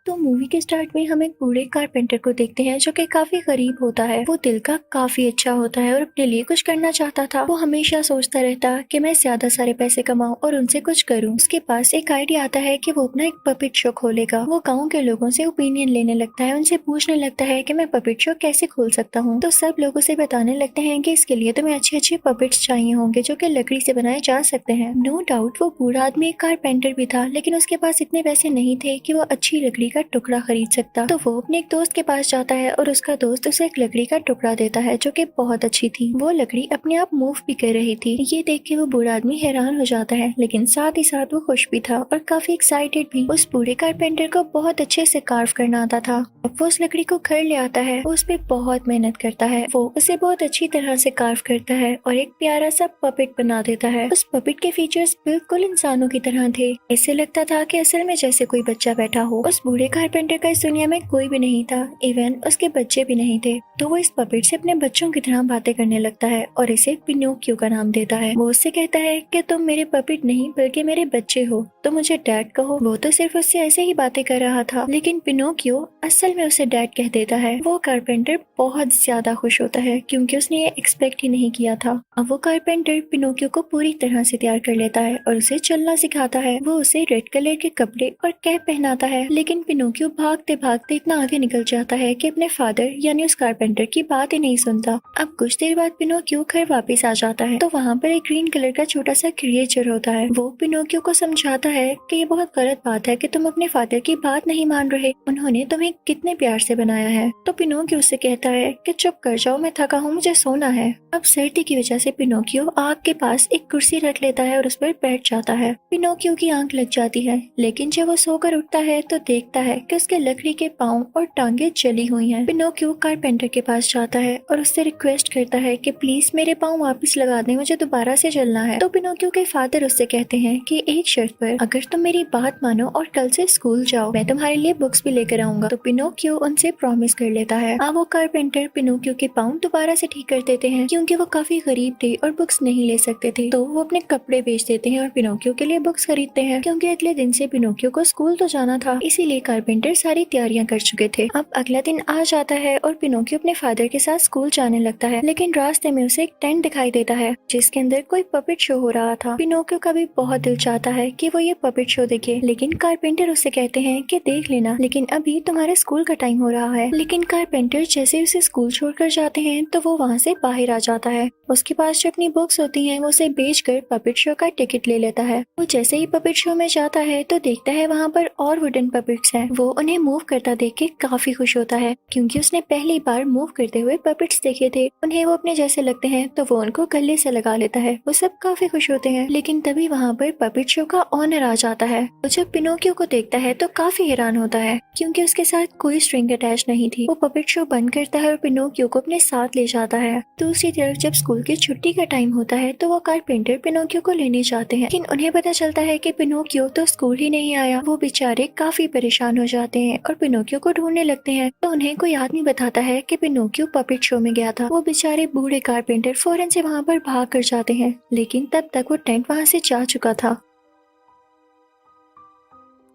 तो मूवी के स्टार्ट में हम एक बूढ़े कारपेंटर को देखते हैं जो कि काफी गरीब होता है। वो दिल का काफी अच्छा होता है और अपने लिए कुछ करना चाहता था। वो हमेशा सोचता रहता कि मैं ज्यादा सारे पैसे कमाऊं और उनसे कुछ करूं। उसके पास एक आइडिया आता है कि वो अपना एक पपेट शो खोलेगा। वो गाँव के लोगों से ओपिनियन लेने लगता है, उनसे पूछने लगता है कि मैं पपेट शो कैसे खोल सकता हूँ। तो सब लोग उसे बताने लगते हैं कि इसके लिए तुम्हें अच्छे अच्छे पपेट्स चाहिए होंगे जो कि लकड़ी से बनाए जा सकते हैं। नो डाउट वो बूढ़ा आदमी एक कारपेंटर भी था, लेकिन उसके पास इतने पैसे नहीं थे कि वो अच्छी लकड़ी का टुकड़ा खरीद सकता। तो वो अपने एक दोस्त के पास जाता है और उसका दोस्त उसे एक लकड़ी का टुकड़ा देता है जो कि बहुत अच्छी थी। वो लकड़ी अपने आप मूव भी कर रही थी। ये देख के वो बूढ़ा आदमी हैरान हो जाता है, लेकिन साथ ही साथ वो खुश भी था और काफी एक्साइटेड भी। उस बूढ़े कारपेंटर को बहुत अच्छे से कार्व करना आता था। अब वो उस लकड़ी को घर ले आता है, वो उस पे बहुत मेहनत करता है। वो उसे बहुत अच्छी तरह से कार्व करता है और एक प्यारा सा पपेट बना देता है। उस पपेट के फीचर्स बिल्कुल इंसानों की तरह थे। ऐसे लगता था कि असल में जैसे कोई बच्चा बैठा हो। उस बूढ़े कारपेंटर का इस दुनिया में कोई भी नहीं था, इवन उसके बच्चे भी नहीं थे। तो वो इस पपेट से अपने बच्चों की तरह बातें करने लगता है और इसे पिनोकियो का नाम देता है। वो उससे कहता है कि तुम मेरे पपेट नहीं बल्कि मेरे बच्चे हो, तो मुझे डैड कहो। वो तो सिर्फ उससे ऐसे ही बातें कर रहा था, लेकिन पिनोकियो असल में उसे डैड कह देता है। वो कारपेंटर बहुत ज्यादा खुश होता है क्योंकि उसने ये एक्सपेक्ट ही नहीं किया था। अब वो कारपेंटर पिनोकियो को पूरी तरह से तैयार कर लेता है और उसे चलना सिखाता है। वो उसे रेड कलर के कपड़े और कैप पहनाता है, लेकिन पिनोकियो भागते भागते इतना आगे निकल जाता है कि अपने फादर यानी उस कारपेंटर की बात ही नहीं सुनता। अब कुछ देर बाद पिनोकियो घर वापस आ जाता है तो वहाँ पर एक ग्रीन कलर का छोटा सा क्रिएचर होता है। वो पिनोकियो को समझाता है कि ये बहुत गलत बात है कि तुम अपने फादर की बात नहीं मान रहे, उन्होंने तुम्हें कितने प्यार से बनाया है। तो पिनोकियो उससे कहता है कि चुप कर जाओ, मैं थका हूँ, मुझे सोना है। अब सर्दी की वजह से पिनोकियो आग के पास एक कुर्सी रख लेता है और उस पर बैठ जाता है। पिनोकियो की आंख लग जाती है, लेकिन जब वो सोकर उठता है तो देखता है कि उसके लकड़ी के पाँव और टांगे जली हुई हैं। पिनोकियो कारपेंटर के पास जाता है और उससे रिक्वेस्ट करता है कि प्लीज मेरे पाँव वापस लगा दें, मुझे दोबारा से चलना है। तो पिनोकियो के फादर उससे कहते हैं कि एक शर्त पर, अगर तुम मेरी बात मानो और कल से स्कूल जाओ, मैं तुम्हारे लिए बुक्स भी लेकर आऊंगा। तो पिनोकियो उनसे प्रॉमिस कर लेता है। अब वो कारपेंटर पिनोकियो के पाँव दोबारा से ठीक कर देते हैं क्योंकि वो काफी गरीब थे और बुक्स नहीं ले सकते थे। तो वो अपने कपड़े बेच देते हैं और पिनोकियो के लिए बुक्स खरीदते हैं क्योंकि अगले दिन से पिनोकियो को स्कूल तो जाना था, इसीलिए कारपेंटर सारी तैयारियां कर चुके थे। अब अगला दिन आ जाता है और पिनोकियो अपने फादर के साथ स्कूल जाने लगता है, लेकिन रास्ते में उसे एक टेंट दिखाई देता है जिसके अंदर कोई पपेट शो हो रहा था। पिनोकियो का भी बहुत दिल चाहता है कि वो ये पपेट शो देखे, लेकिन कारपेंटर उससे कहते हैं कि देख लेना, लेकिन अभी तुम्हारे स्कूल का टाइम हो रहा है। लेकिन कारपेंटर जैसे उसे स्कूल छोड़कर जाते हैं तो वो वहाँ से बाहर आ जाता है। उसके पास जो अपनी बुक्स होती हैं वो उसे बेचकर पपेट शो का टिकट ले लेता है। वो जैसे ही पपेट शो में जाता है तो देखता है वहाँ पर और वुडन पपेट्स हैं। वो उन्हें मूव करता देख के काफी खुश होता है क्योंकि उसने पहली बार मूव करते हुए पपेट्स देखे थे। उन्हें वो अपने जैसे लगते हैं तो वो उनको गले से लगा लेता है। वो सब काफी खुश होते हैं, लेकिन तभी वहाँ पर पपेट शो का ऑनर आ जाता है। वो जब पिनोकियो को देखता है तो काफी हैरान होता है क्योंकि उसके साथ कोई स्ट्रिंग अटैच नहीं थी। वो पपेट शो बंद करता है और पिनोकियो को अपने साथ ले जाता है। दूसरी तरफ जब स्कूल की छुट्टी का टाइम होता है तो वो कारपेंटर पिनोकियो को लेने जाते हैं, लेकिन उन्हें पता चलता है कि पिनोकियो तो स्कूल ही नहीं आया। वो बेचारे काफी परेशान हो जाते हैं और पिनोकियो को ढूंढने लगते हैं। तो उन्हें कोई आदमी बताता है कि पिनोकियो पपेट शो में गया था। वो बेचारे बूढ़े कारपेंटर फौरन से वहाँ पर भाग कर जाते हैं, लेकिन तब तक वो टेंट वहाँ से जा चुका था।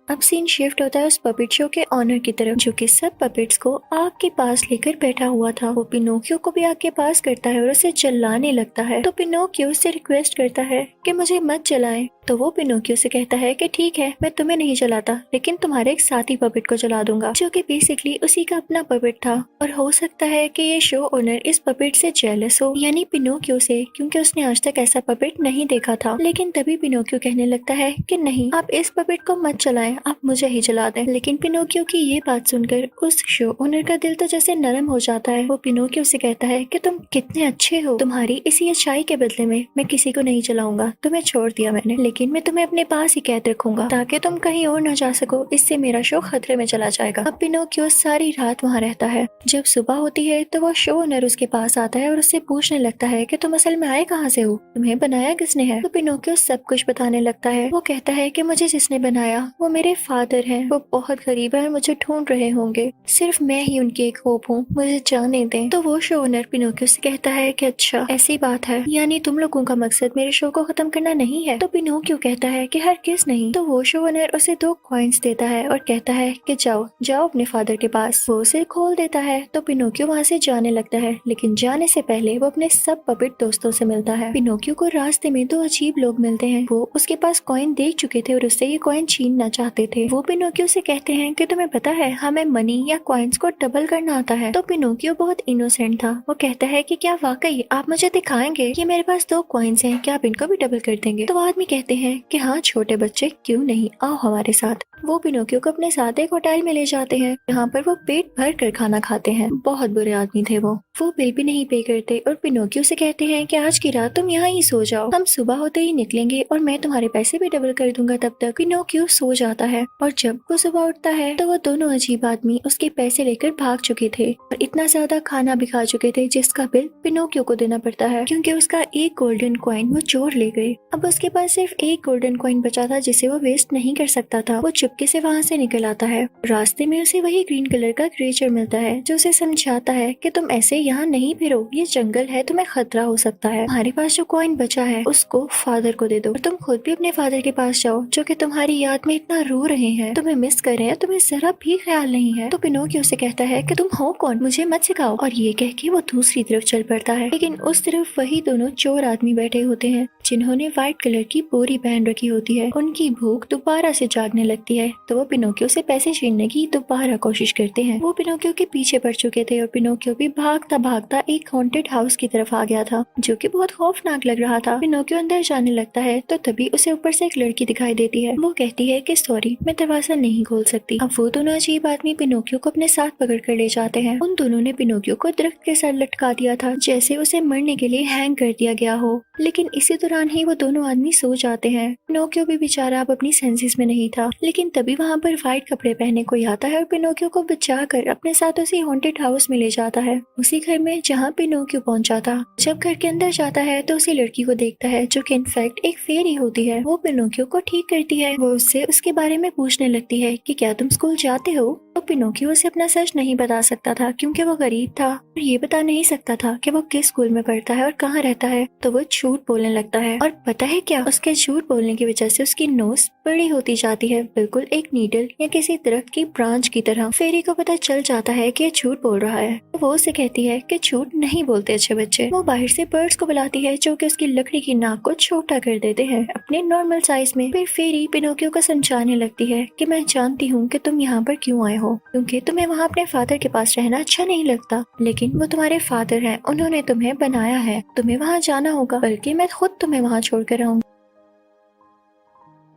अब सीन शिफ्ट होता है उस पपेट शो के ऑनर की तरफ जो कि सब पपेट्स को आग के पास लेकर बैठा हुआ था। वो पिनोकियो को भी आग के पास करता है और उसे जलाने लगता है। तो पिनोकियो उससे रिक्वेस्ट करता है कि मुझे मत जलाएं। तो वो पिनोकियो से कहता है कि ठीक है, मैं तुम्हें नहीं जलाता, लेकिन तुम्हारे एक साथी पपेट को जला दूंगा, जो कि बेसिकली उसी का अपना पपेट था। और हो सकता है कि ये शो ओनर इस पपेट से जेलस हो, यानी पिनोकियो से, क्योंकि उसने आज तक ऐसा पपेट नहीं देखा था। लेकिन तभी पिनोकियो कहने लगता है कि नहीं, आप इस पपेट को मत जलाएं, आप मुझे ही जला दें। लेकिन पिनोकियो की ये बात सुनकर उस शो ओनर का दिल तो जैसे नरम हो जाता है। वो पिनोकियो से कहता है कि तुम कितने अच्छे हो, तुम्हारी इसी अच्छाई के बदले में मैं किसी को नहीं जलाऊंगा, तुम्हें छोड़ दिया मैंने, लेकिन मैं तुम्हें अपने पास ही कैद रखूंगा ताकि तुम कहीं और न जा सको, इससे मेरा शो खतरे में चला जाएगा। अब पिनोकियो सारी रात वहाँ रहता है। जब सुबह होती है तो वो शो ओनर उसके पास आता है और उससे पूछने लगता है कि तुम असल में आए कहाँ से हो, तुम्हें बनाया किसने है। तो पिनोकियो सब कुछ बताने लगता है। वो कहता है कि मुझे जिसने बनाया वो मेरे फादर हैं, वो बहुत गरीब है और मुझे ढूंढ रहे होंगे, सिर्फ मैं ही उनकी एक होप हूँ, मुझे जाने दें। तो वो शो ओनर पिनोकियो से कहता है कि अच्छा ऐसी बात है, यानी तुम लोगों का मकसद मेरे शो को खत्म करना नहीं है। तो पिनोकियो पिनोकियो कहता है कि हरगिज़ नहीं। तो वो शो ओनर उसे 2 कॉइन्स देता है और कहता है कि जाओ जाओ अपने फादर के पास। वो उसे खोल देता है तो पिनोकियो वहाँ से जाने लगता है, लेकिन जाने से पहले वो अपने सब पपेट दोस्तों से मिलता है। पिनोकियो को रास्ते में 2 अजीब लोग मिलते हैं। वो उसके पास कॉइन देख चुके थे और उससे ये कॉइन छीनना चाहते थे। वो पिनोकियो से कहते हैं कि तुम्हें पता है हमें मनी या कॉइन्स को डबल करना आता है। तो पिनोकियो बहुत इनोसेंट था। वो कहता है कि क्या वाकई आप मुझे दिखाएंगे कि मेरे पास 2 कॉइन्स हैं, क्या आप इनको भी डबल कर देंगे? तो आदमी कहते हैं कि हाँ छोटे बच्चे, क्यों नहीं, आओ हमारे साथ। वो पिनोकियो को अपने साथ एक होटल में ले जाते हैं, जहाँ पर वो पेट भर कर खाना खाते हैं। बहुत बुरे आदमी थे वो बिल भी नहीं पे करते और पिनोकियो से कहते हैं कि आज की रात तुम यहाँ ही सो जाओ, हम सुबह होते ही निकलेंगे और मैं तुम्हारे पैसे भी डबल कर दूंगा तब तक। पिनोकियो सो जाता है और जब वो सुबह उठता है तो वो दोनों अजीब आदमी उसके पैसे लेकर भाग चुके थे और इतना ज्यादा खाना भी खा चुके थे जिसका बिल पिनोकियो को देना पड़ता है, क्योंकि उसका एक गोल्डन कॉइन वो चोर ले गए। अब उसके पास सिर्फ एक गोल्डन कॉइन बचा था जिसे वो वेस्ट नहीं कर सकता था। वो चुपके से वहाँ से निकल आता है। रास्ते में उसे वही ग्रीन कलर का क्रिएचर मिलता है जो उसे समझाता है कि तुम ऐसे यहाँ नहीं फिरो, ये जंगल है, तुम्हें खतरा हो सकता है। हमारे पास जो कॉइन बचा है उसको फादर को दे दो और तुम खुद भी अपने फादर के पास जाओ जो कि तुम्हारी याद में इतना रो रहे हैं, तुम्हें मिस कर रहे हैं, तुम्हें जरा भी ख्याल नहीं है। तो पिनोकियो से कहता है कि तुम हो कौन, मुझे मत सिखाओ। और ये कह के वो दूसरी तरफ चल पड़ता है, लेकिन उस तरफ वही दोनों चोर आदमी बैठे होते हैं जिन्होंने व्हाइट कलर की बोरी पहन रखी होती है। उनकी भूख दोबारा से जागने लगती है तो वो पिनोकियो से पैसे छीनने की दोबारा कोशिश करते हैं। वो पिनोकियो के पीछे पड़ चुके थे और पिनोकियो भी भागता भागता एक हॉन्टेड हाउस की तरफ आ गया था जो कि बहुत खौफनाक लग रहा था। पिनोकियो अंदर जाने लगता है तो तभी उसे ऊपर से एक लड़की दिखाई देती है। वो कहती है कि सॉरी, मैं दरवाजा नहीं खोल सकती। अब वो दोनों अजीब आदमी पिनोकियो को अपने साथ पकड़ कर ले जाते हैं। उन दोनों ने पिनोकियो को दरख्त के साथ लटका दिया था जैसे उसे मरने के लिए हैंग कर दिया गया हो, लेकिन इसी दौरान ही वो दोनों आदमी सो जाते हैं। पिनोकियो भी बेचारा अब अपनी सेंसेस में नहीं था, लेकिन तभी वहाँ पर व्हाइट कपड़े पहने कोई आता है और पिनोकियो को बचाकर अपने साथ उसी हॉन्टेड हाउस में ले जाता है, उसी घर में जहाँ पिनोकियो पहुंचा था। जब घर के अंदर जाता है तो उसी लड़की को देखता है जो कि इनफैक्ट एक फेरी होती है। वो पिनोकियो को ठीक करती है। वो उससे उसके बारे में पूछने लगती है कि क्या तुम स्कूल जाते हो? तो पिनोकियो उसे अपना सच नहीं बता सकता था क्योंकि वो गरीब था और ये बता नहीं सकता था कि वो किस स्कूल में पढ़ता है और कहाँ रहता है। तो वो झूठ बोलने लगता है और पता है क्या, उसके झूठ बोलने की वजह से उसकी नोज बड़ी होती जाती है, बिल्कुल एक नीडल या किसी दरख्त की ब्रांच की तरह। फेरी को पता चल जाता है कि झूठ बोल रहा है। तो वो उसे कहती है कि झूठ नहीं बोलते अच्छे बच्चे। वो बाहर से बर्ड्स को बुलाती है जो कि उसकी लकड़ी की नाक को छोटा कर देते हैं अपने नॉर्मल साइज में। फिर फेरी पिनोकियो को समझाने लगती है कि मैं जानती हूँ कि तुम यहाँ पर क्यों आए हो, क्योंकि तुम्हें वहाँ अपने फादर के पास रहना अच्छा नहीं लगता, लेकिन वो तुम्हारे फादर हैं, उन्होंने तुम्हें बनाया है, तुम्हें वहाँ जाना होगा, बल्कि मैं खुद तुम्हें वहाँ छोड़कर आऊंगी।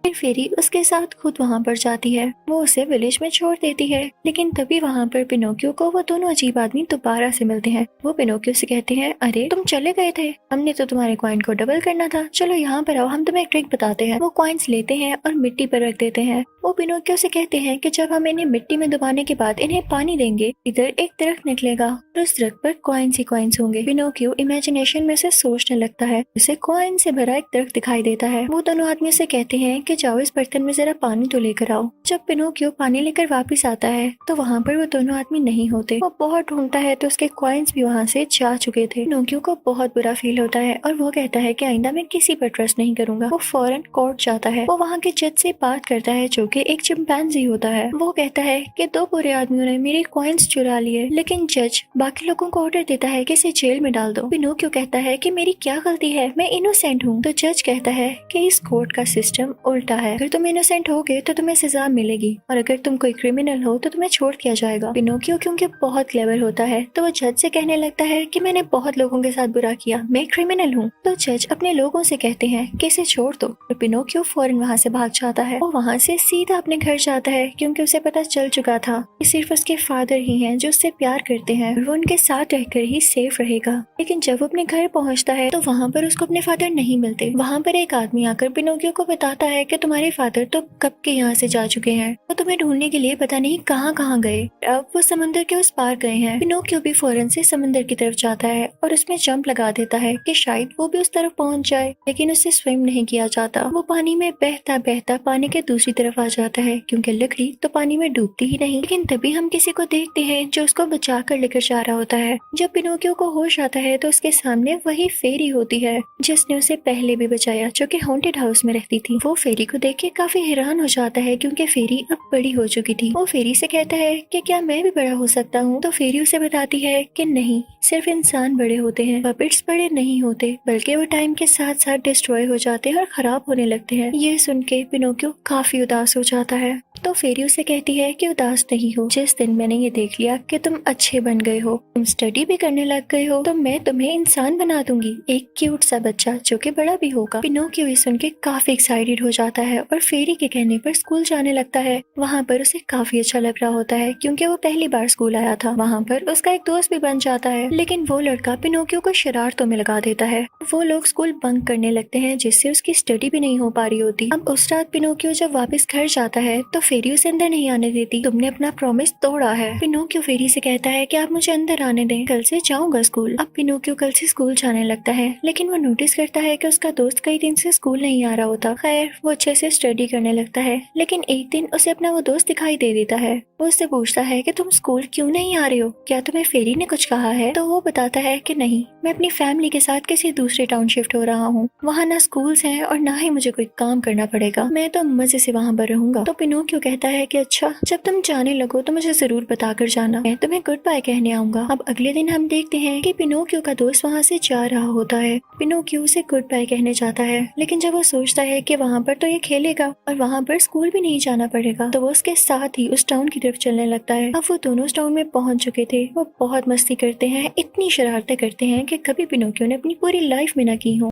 फिर फेरी उसके साथ खुद वहाँ पर जाती है। वो उसे विलेज में छोड़ देती है, लेकिन तभी वहाँ पर पिनोकियो को वो दोनों अजीब आदमी दोबारा से मिलते हैं। वो पिनोकियो से कहते हैं, अरे तुम चले गए थे, हमने तो तुम्हारे कॉइन को डबल करना था, चलो यहाँ पर आओ, हम तुम्हें एक ट्रिक बताते हैं। वो कॉइन्स लेते हैं और मिट्टी पर रख देते हैं। वो पिनोकियो से कहते हैं कि जब हम इन्हें मिट्टी में दबाने के बाद इन्हें पानी देंगे, इधर एक दरख्त निकलेगा और उस दरख्त पर कॉइन्स ही कॉइन्स होंगे। पिनोकियो इमेजिनेशन में से सोचने लगता है, उसे कॉइन से भरा एक दरख्त दिखाई देता है। वो दोनों आदमी से कहते हैं कि जाओ इस बर्तन में जरा पानी तो लेकर आओ। जब पिनोकियो पानी लेकर वापस आता है तो वहाँ पर वो दोनों आदमी नहीं होते। वो बहुत ढूंढता है तो उसके कॉइन्स भी वहाँ से जा चुके थे। पिनोकियो को बहुत बुरा फील होता है और वो कहता है कि आइंदा मैं किसी पर ट्रस्ट नहीं करूंगा। वो फौरन कोर्ट जाता है। वो वहाँ के जज से बात करता है जो कि एक चिंपैंजी होता है। वो कहता है कि 2 बुरे आदमियों ने मेरे कॉइन्स चुरा लिए, लेकिन जज बाकी लोगों को ऑर्डर देता है कि इसे जेल में डाल दो। पिनोकियो कहता है कि मेरी क्या गलती है, मैं इनोसेंट हूँ। तो जज कहता है कि इस कोर्ट का सिस्टम उल्टा है, अगर तुम इनोसेंट होगे तो तुम्हें सजा मिलेगी और अगर तुम कोई क्रिमिनल हो तो तुम्हें छोड़ दिया जाएगा। पिनोकियो क्योंकि बहुत क्लेवर होता है तो वो जज से कहने लगता है कि मैंने बहुत लोगों के साथ बुरा किया, मैं क्रिमिनल हूँ। तो जज अपने लोगों से कहते हैं कि इसे छोड़ दो और पिनोकियो फौरन वहाँ से भाग जाता है। वो वहाँ से सीधा अपने घर जाता है क्योंकि उसे पता चल चुका था कि सिर्फ उसके फादर ही हैं जो उससे प्यार करते हैं और वो उनके साथ रहकर ही सेफ रहेगा। लेकिन जब वो अपने घर पहुँचता है तो वहाँ पर उसको अपने फादर नहीं मिलते। वहाँ पर एक आदमी आकर पिनोकियो को बताता है कि तुम्हारे फादर तो कब के यहाँ से जा चुके हैं, वो तुम्हें ढूंढने के लिए पता नहीं कहाँ कहाँ गए, अब वो समंदर के उस पार गए हैं। पिनोकियो भी फौरन से समंदर की तरफ जाता है और उसमें जंप लगा देता है कि शायद वो भी उस तरफ पहुंच जाए, लेकिन उससे स्विम नहीं किया जाता। वो पानी में बहता बहता पानी के दूसरी तरफ आ जाता है, क्योंकि लकड़ी तो पानी में डूबती ही नहीं। लेकिन तभी हम किसी को देखते हैं जो उसको बचा कर लेकर जा रहा होता है। जब पिनोकियो को होश आता है तो उसके सामने वही फेरी होती है जिसने उसे पहले भी बचाया, जो कि हॉन्टेड हाउस में रहती थी। वो फेरी को देख के काफी हैरान हो जाता है, क्योंकि फेरी अब बड़ी हो चुकी थी। वो फेरी से कहता है कि क्या मैं भी बड़ा हो सकता हूँ? तो फेरी उसे बताती है कि नहीं, सिर्फ इंसान बड़े होते हैं, पपेट्स बड़े नहीं होते, बल्कि वो टाइम के साथ साथ डिस्ट्रॉय हो जाते हैं और खराब होने लगते हैं। ये सुन के पिनोकियो काफी उदास हो जाता है। तो फेरी उसे कहती है कि उदास नहीं हो, जिस दिन मैंने ये देख लिया कि तुम अच्छे बन गए हो, तुम स्टडी भी करने लग गए हो, तो मैं तुम्हें इंसान बना दूंगी, एक क्यूट सा बच्चा जो कि बड़ा भी होगा। पिनोकियो ये सुन के काफी एक्साइटेड हो जाता है और फेरी के कहने पर स्कूल जाने लगता है। वहाँ पर उसे काफी अच्छा लग रहा होता है, क्योंकि वो पहली बार स्कूल आया था। वहाँ पर उसका एक दोस्त भी बन जाता है, लेकिन वो लड़का पिनोकियो को शरारतों में लगा देता है। वो लोग स्कूल बंक करने लगते हैं, जिससे उसकी स्टडी भी नहीं हो पा रही होती। अब उस रात पिनोकियो जब वापस घर जाता है तो फेरी उसे अंदर नहीं आने देती। तुमने अपना प्रॉमिस तोड़ा है। पिनोकियो फेरी से कहता है कि आप मुझे अंदर आने दें, कल से जाऊंगा स्कूल। अब पिनोकियो कल से स्कूल जाने लगता है, लेकिन वो नोटिस करता है कि उसका दोस्त कई दिन से स्कूल नहीं आ रहा होता। खैर, वो अच्छे से स्टडी करने लगता है, लेकिन एक दिन उसे अपना वो दोस्त दिखाई दे देता है। वो उससे पूछता है कि तुम स्कूल क्यों नहीं आ रहे हो, क्या तुम्हें फेरी ने कुछ कहा है? तो वो बताता है कि नहीं, मैं अपनी फैमिली के साथ किसी दूसरे टाउन शिफ्ट हो रहा हूँ, वहाँ ना स्कूल्स हैं और ना ही मुझे कोई काम करना पड़ेगा, मैं तो मजे से वहाँ पर रहूंगा। तो पिनोकियो कहता है कि अच्छा, जब तुम जाने लगो तो मुझे जरूर बताकर जाना, मैं तुम्हें गुड बाय कहने आऊंगा। अब अगले दिन हम देखते हैं कि पिनोकियो का दोस्त वहाँ से जा रहा होता है। पिनोकियो उसे गुड बाय कहने जाता है, लेकिन जब वो सोचता है कि वहाँ पर तो ये खेलेगा और वहाँ पर स्कूल भी नहीं जाना पड़ेगा, तो वो उसके साथ ही उस टाउन की तरफ चलने लगता है। अब वो दोनों उस टाउन में पहुंच चुके थे। वो बहुत मस्ती करते हैं, इतनी शरारतें करते हैं कि कभी पिनोकियो ने अपनी पूरी लाइफ में न की हो।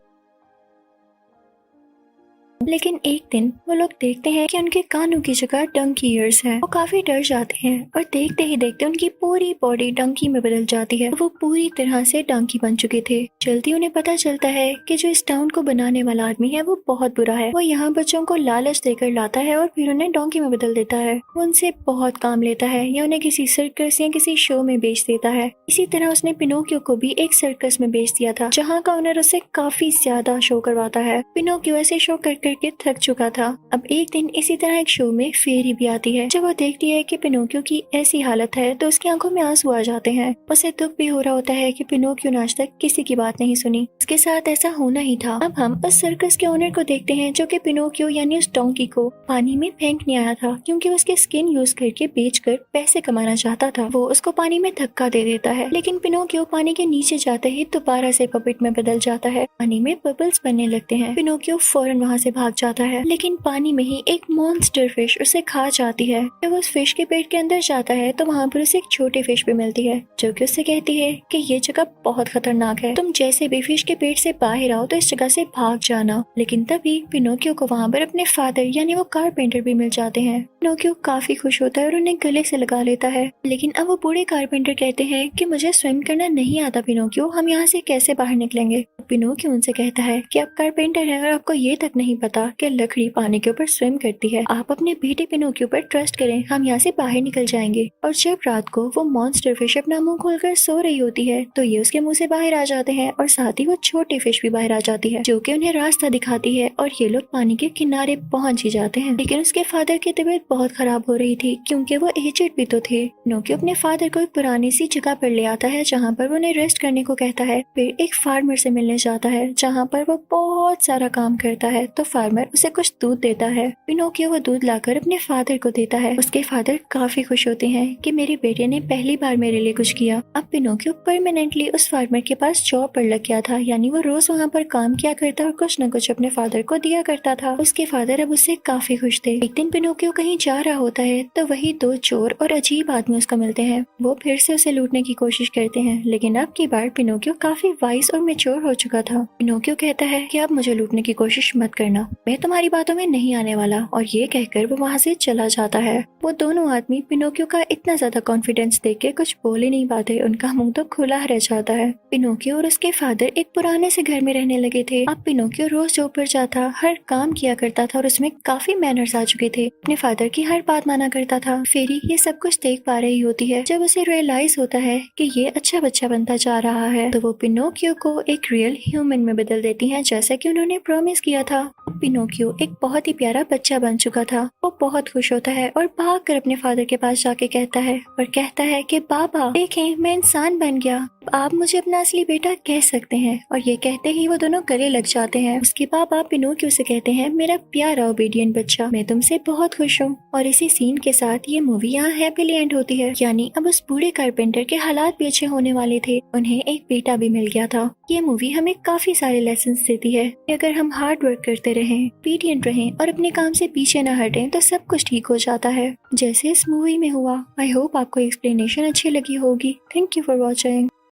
लेकिन एक दिन वो लोग देखते हैं कि उनके कानों की जगह डंकी ईयर्स हैं। वो काफी डर जाते हैं और देखते ही देखते उनकी पूरी बॉडी डंकी में बदल जाती है। वो पूरी तरह से डंकी बन चुके थे। जल्दी उन्हें पता चलता है कि जो इस टाउन को बनाने वाला आदमी है वो बहुत बुरा है। वो यहाँ बच्चों को लालच देकर लाता है और फिर उन्हें डंकी में बदल देता है। वो उनसे बहुत काम लेता है या उन्हें किसी सर्कस या किसी शो में बेच देता है। इसी तरह उसने पिनोकियो को भी एक सर्कस में बेच दिया था, जहाँ का ओनर उसे काफी ज्यादा शो करवाता है। पिनोकियो ऐसे शो करके थक चुका था। अब एक दिन इसी तरह एक शो में फेरी भी आती है। जब वो देखती है कि पिनोकियो की ऐसी हालत है तो उसकी आंखों में आंसू आ जाते हैं। उसे दुख भी हो रहा होता है कि पिनोकियो ने आज तक किसी की बात नहीं सुनी। उसके साथ ऐसा होना ही था। अब हम उस सर्कस के ओनर को देखते हैं, जो कि पिनोकियो यानी उस डोंकी को पानी में फेंकने आया था, क्योंकि उसके स्किन यूज करके बेचकर पैसे कमाना चाहता था। वो उसको पानी में धक्का दे देता है, लेकिन पिनोकियो पानी के नीचे जाते ही दोबारा से पपेट में बदल जाता है। पानी में बबल्स बनने लगते हैं। पिनोकियो फौरन वहाँ से भाग जाता है, लेकिन पानी में ही एक मॉन्स्टर फिश उसे खा जाती है। जब वो उस फिश के पेट के अंदर जाता है तो वहाँ पर उसे एक छोटी फिश भी मिलती है, जो कि उससे कहती है कि ये जगह बहुत खतरनाक है, तुम जैसे भी फिश के पेट से बाहर आओ तो इस जगह से भाग जाना। लेकिन तभी पिनोकियो को वहाँ पर अपने फादर यानी वो कारपेंटर भी मिल जाते हैं। पिनोकियो काफी खुश होता है और उन्हें गले से लगा लेता है। लेकिन अब वो बूढ़े कारपेंटर कहते हैं कि मुझे स्विम करना नहीं आता पिनोकियो, हम यहाँ से कैसे बाहर निकलेंगे? पिनोकियो उनसे कहता है कि आप कारपेंटर हैं और आपको ये तक नहीं पता कि लकड़ी पानी के ऊपर स्विम करती है। आप अपने बेटे पिनोकियो पर ट्रस्ट करें, हम यहाँ से बाहर निकल जाएंगे। और जब रात को वो मॉन्स्टर फिश अपना मुंह खोलकर सो रही होती है तो ये उसके मुंह से बाहर आ जाते हैं और साथ ही वो छोटी फिश भी बाहर आ जाती है, जो कि उन्हें रास्ता दिखाती है और ये लोग पानी के किनारे पहुंच ही जाते हैं। लेकिन उसके फादर की तबीयत बहुत खराब हो रही थी, क्योंकि वो एजेड भी तो थे। पिनोकियो अपने फादर को एक पुरानी सी जगह पर ले आता है, जहाँ पर वो उन्हें रेस्ट करने को कहता है। फिर एक फार्मर से मिलने जाता है, जहाँ पर वो बहुत सारा काम करता है। तो फार्मर उसे कुछ दूध देता है। पिनोकियो वो दूध लाकर अपने फादर को देता है। उसके फादर काफी खुश होते हैं कि मेरे बेटे ने पहली बार मेरे लिए कुछ किया। अब पिनोकियो परमानेंटली उस फार्मर के पास जॉब पर लग गया था, यानी वो रोज वहाँ पर काम किया करता और कुछ न कुछ अपने फादर को दिया करता था। उसके फादर अब उससे काफी खुश थे। एक दिन पिनोकियो कहीं जा रहा होता है तो वही दो चोर और अजीब आदमी उसको मिलते हैं। वो फिर से उसे लूटने की कोशिश करते हैं, लेकिन अब की बार पिनोकियो काफी वाइज और मेच्योर हो चुका था। पिनोकियो कहता है कि अब मुझे लूटने की कोशिश मत करना, वाला, मैं तुम्हारी बातों में नहीं आने वाला। और ये कहकर वो वहाँ से चला जाता है। वो दोनों आदमी पिनोकियो का इतना ज्यादा कॉन्फिडेंस देख के कुछ बोल ही नहीं पाते, उनका मुंह तो खुला रह जाता है। पिनोकियो और उसके फादर एक पुराने से घर में रहने लगे थे। अब पिनोकियो रोज जॉब पर जाता, हर काम किया करता था और उसमें काफी मैनर्स आ चुके थे, अपने फादर की हर बात माना करता था। फेरी ये सब कुछ देख पा रही होती है। जब उसे रियलाइज होता है कि ये अच्छा बच्चा बनता जा रहा है, तो वो पिनोकियो को एक रियल ह्यूमन में बदल देती है, जैसा कि उन्होंने प्रॉमिस किया था। पिनोकियो एक बहुत ही प्यारा बच्चा बन चुका था। वो बहुत खुश होता है और भागकर अपने फादर के पास जाके कहता है और कहता है कि पापा देखें, मैं इंसान बन गया, आप मुझे अपना असली बेटा कह सकते हैं। और ये कहते ही वो दोनों गले लग जाते हैं। उसके पापा पिनोकियो से कहते हैं, मेरा प्यारा ओबीडियंट बच्चा, मैं तुमसे बहुत खुश हूँ। और इसी सीन के साथ ये मूवी यहाँ हैप्पीली एंड होती है। यानी अब उस बूढ़े कारपेंटर के हालात भी अच्छे होने वाले थे, उन्हें एक बेटा भी मिल गया था। ये मूवी हमें काफी सारे लेसन देती है कि अगर हम हार्ड वर्क करते रहें, ओबीडियंट रहें और अपने काम से पीछे न हटें तो सब कुछ ठीक हो जाता है, जैसे इस मूवी में हुआ। आई होप आपको एक्सप्लेनेशन अच्छी लगी होगी। Thank you for watching.